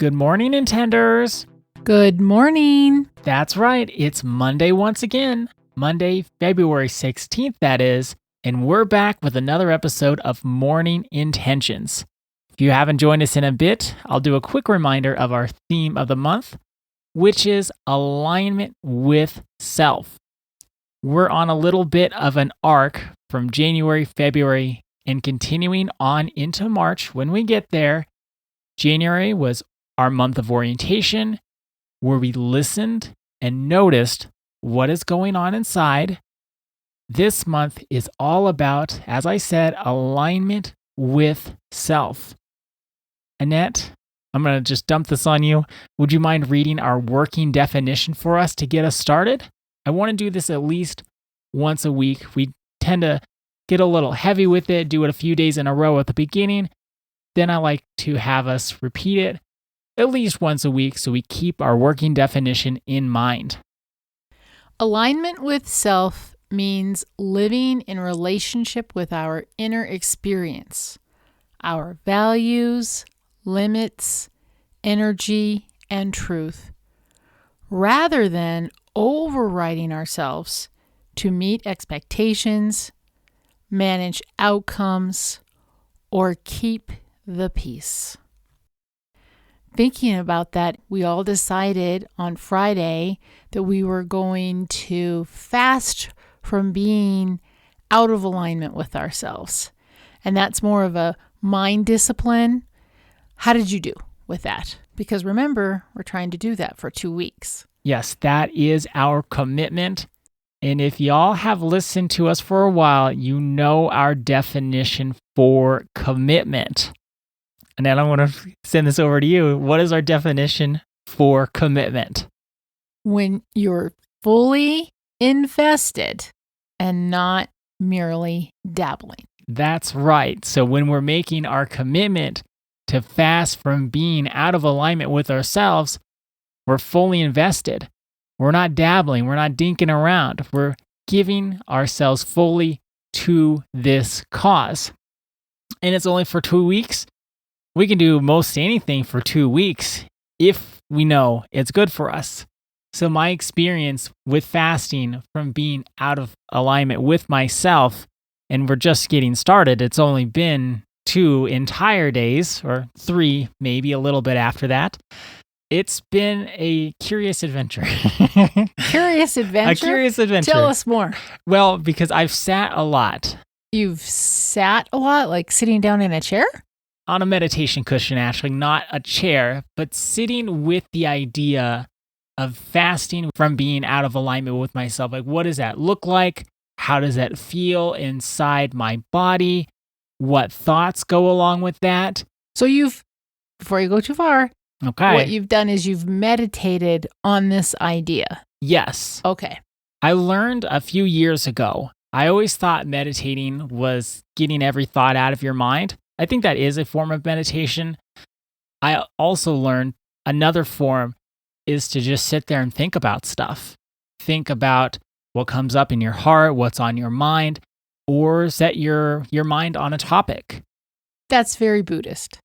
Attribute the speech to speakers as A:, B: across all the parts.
A: Good morning, Intenders.
B: Good morning.
A: That's right, it's Monday once again. Monday, February 16th, that is. And we're back with another episode of Morning Intentions. If you haven't joined us in a bit, I'll do a quick reminder of our theme of the month, which is alignment with self. We're on a little bit of an arc from January, February, and continuing on into March. When we get there, January was our month of orientation, where we listened and noticed what is going on inside. This month is all about, as I said, alignment with self. Annette, I'm going to just dump this on you. Would you mind reading our working definition for us to get us started? I want to do this at least once a week. We tend to get a little heavy with it, do it a few days in a row at the beginning. Then I like to have us repeat it at least once a week so we keep our working definition in mind.
B: Alignment with self means living in relationship with our inner experience, our values, limits, energy, and truth, rather than overriding ourselves to meet expectations, manage outcomes, or keep the peace. Thinking about that, we all decided on Friday that we were going to fast from being out of alignment with ourselves. And that's more of a mind discipline. How did you do with that? Because remember, we're trying to do that for 2 weeks.
A: Yes, that is our commitment. And if y'all have listened to us for a while, you know our definition for commitment. And then I want to send this over to you. What is our definition for commitment?
B: When you're fully invested and not merely dabbling.
A: That's right. So when we're making our commitment to fast from being out of alignment with ourselves, we're fully invested. We're not dabbling. We're not dinking around. We're giving ourselves fully to this cause. And it's only for 2 weeks. We can do most anything for 2 weeks if we know it's good for us. So my experience with fasting from being out of alignment with myself, and we're just getting started, it's only been 2 entire days, or 3, maybe a little bit after that. It's been a curious adventure.
B: Curious adventure?
A: A curious adventure.
B: Tell us more.
A: Well, because I've sat a lot.
B: You've sat a lot, like sitting down in a chair?
A: On a meditation cushion, actually, not a chair, but sitting with the idea of fasting from being out of alignment with myself. Like, what does that look like? How does that feel inside my body? What thoughts go along with that?
B: So before you go too far,
A: okay,
B: what you've done is you've meditated on this idea.
A: Yes.
B: Okay.
A: I learned a few years ago, I always thought meditating was getting every thought out of your mind. I think that is a form of meditation. I also learned another form is to just sit there and think about stuff. Think about what comes up in your heart, what's on your mind, or set your mind on a topic.
B: That's very Buddhist.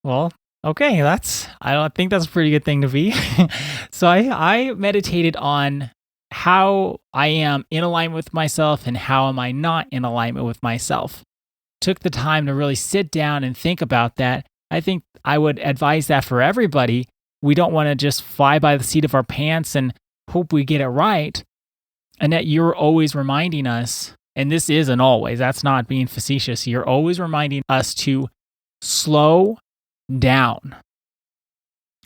A: Well, okay, I think that's a pretty good thing to be. So I meditated on how I am in alignment with myself and how am I not in alignment with myself. Took the time to really sit down and think about that. I think I would advise that for everybody. We don't want to just fly by the seat of our pants and hope we get it right. And that you're always reminding us, and this isn't always, that's not being facetious, you're always reminding us to slow down.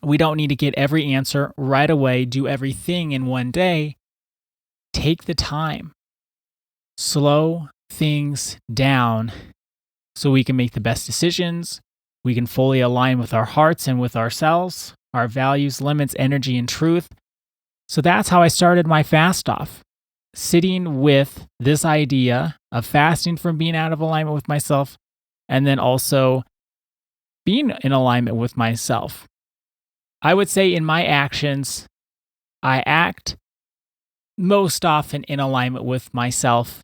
A: We don't need to get every answer right away, do everything in one day. Take the time. Slow things down so we can make the best decisions. We can fully align with our hearts and with ourselves, our values, limits, energy, and truth. So that's how I started my fast off. Sitting with this idea of fasting from being out of alignment with myself, and then also being in alignment with myself. I would say in my actions, I act most often in alignment with myself.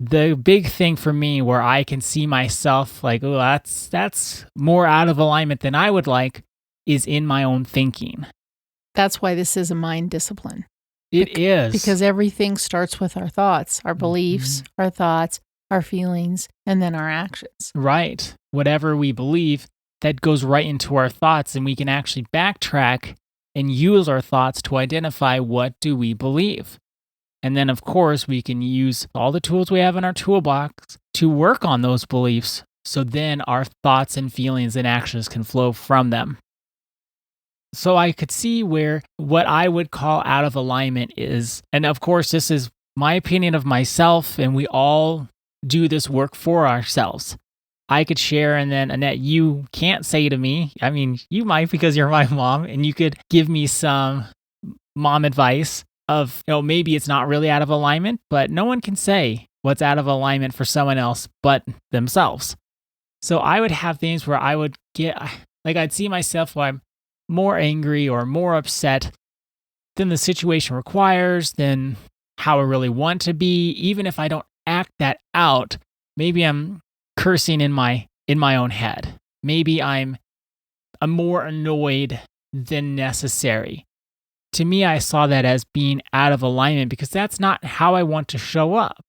A: The big thing for me where I can see myself like, oh, that's more out of alignment than I would like, is in my own thinking.
B: That's why this is a mind discipline.
A: It is.
B: Because everything starts with our thoughts, our beliefs, our thoughts, our feelings, and then our actions.
A: Right. Whatever we believe, that goes right into our thoughts, and we can actually backtrack and use our thoughts to identify what do we believe. And then, of course, we can use all the tools we have in our toolbox to work on those beliefs, so then our thoughts and feelings and actions can flow from them. So I could see where what I would call out of alignment is, and of course, this is my opinion of myself, and we all do this work for ourselves. I could share, and then Annette, you can't say to me, I mean, you might because you're my mom, and you could give me some mom advice of, maybe it's not really out of alignment, but no one can say what's out of alignment for someone else but themselves. So I would have things where I would I'd see myself while I'm more angry or more upset than the situation requires, than how I really want to be. Even if I don't act that out, maybe I'm cursing in my own head. Maybe I'm more annoyed than necessary. To me, I saw that as being out of alignment because that's not how I want to show up.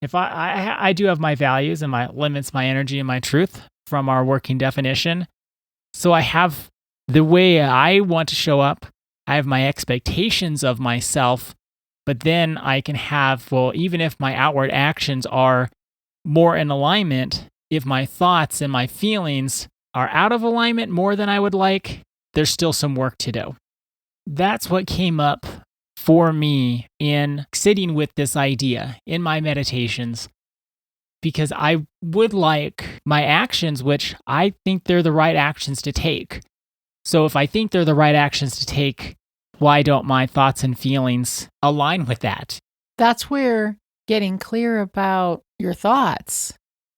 A: If I do have my values and my limits, my energy and my truth from our working definition. So I have the way I want to show up. I have my expectations of myself, but then I can have, even if my outward actions are more in alignment, if my thoughts and my feelings are out of alignment more than I would like, there's still some work to do. That's what came up for me in sitting with this idea in my meditations, because I would like my actions, which I think they're the right actions to take. So if I think they're the right actions to take, why don't my thoughts and feelings align with that?
B: That's where getting clear about your thoughts,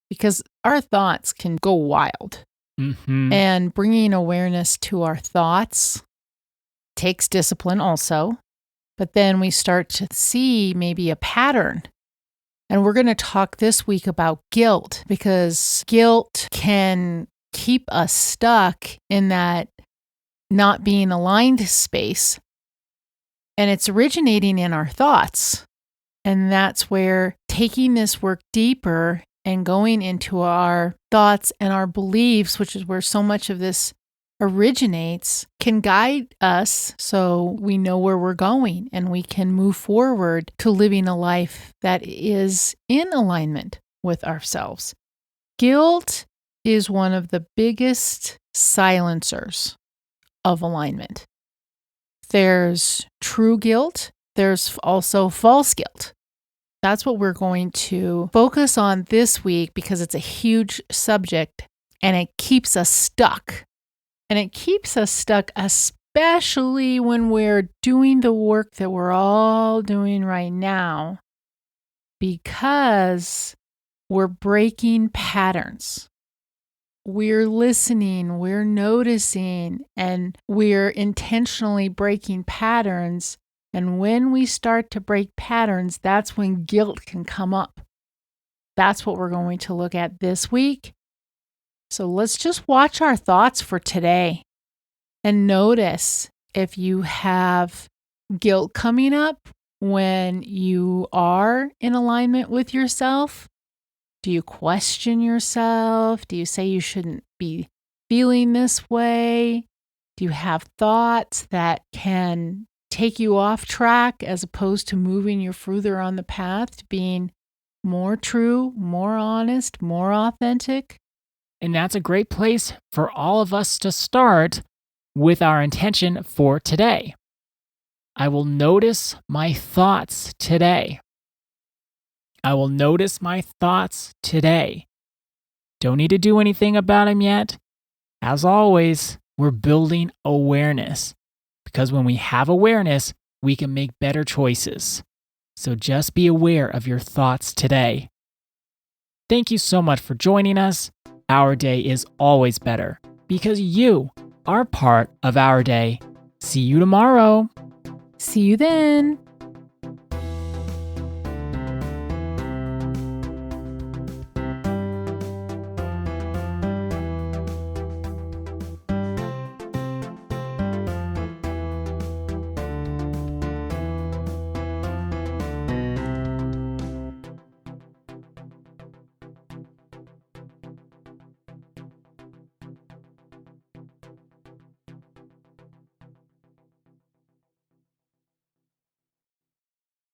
B: because our thoughts can go wild.
A: Mm-hmm.
B: And bringing awareness to our thoughts takes discipline also. But then we start to see maybe a pattern. And we're going to talk this week about guilt, because guilt can keep us stuck in that not being aligned space. And it's originating in our thoughts. And that's where taking this work deeper and going into our thoughts and our beliefs, which is where so much of this originates, can guide us so we know where we're going and we can move forward to living a life that is in alignment with ourselves. Guilt is one of the biggest silencers of alignment. There's true guilt. There's also false guilt. That's what we're going to focus on this week because it's a huge subject and it keeps us stuck. And it keeps us stuck, especially when we're doing the work that we're all doing right now, because we're breaking patterns. We're listening, we're noticing, and we're intentionally breaking patterns. And when we start to break patterns, that's when guilt can come up. That's what we're going to look at this week. So let's just watch our thoughts for today and notice if you have guilt coming up when you are in alignment with yourself. Do you question yourself? Do you say you shouldn't be feeling this way? Do you have thoughts that can take you off track as opposed to moving you further on the path to being more true, more honest, more authentic?
A: And that's a great place for all of us to start with our intention for today. I will notice my thoughts today. I will notice my thoughts today. Don't need to do anything about them yet. As always, we're building awareness, because when we have awareness, we can make better choices. So just be aware of your thoughts today. Thank you so much for joining us. Our day is always better because you are part of our day. See you tomorrow.
B: See you then.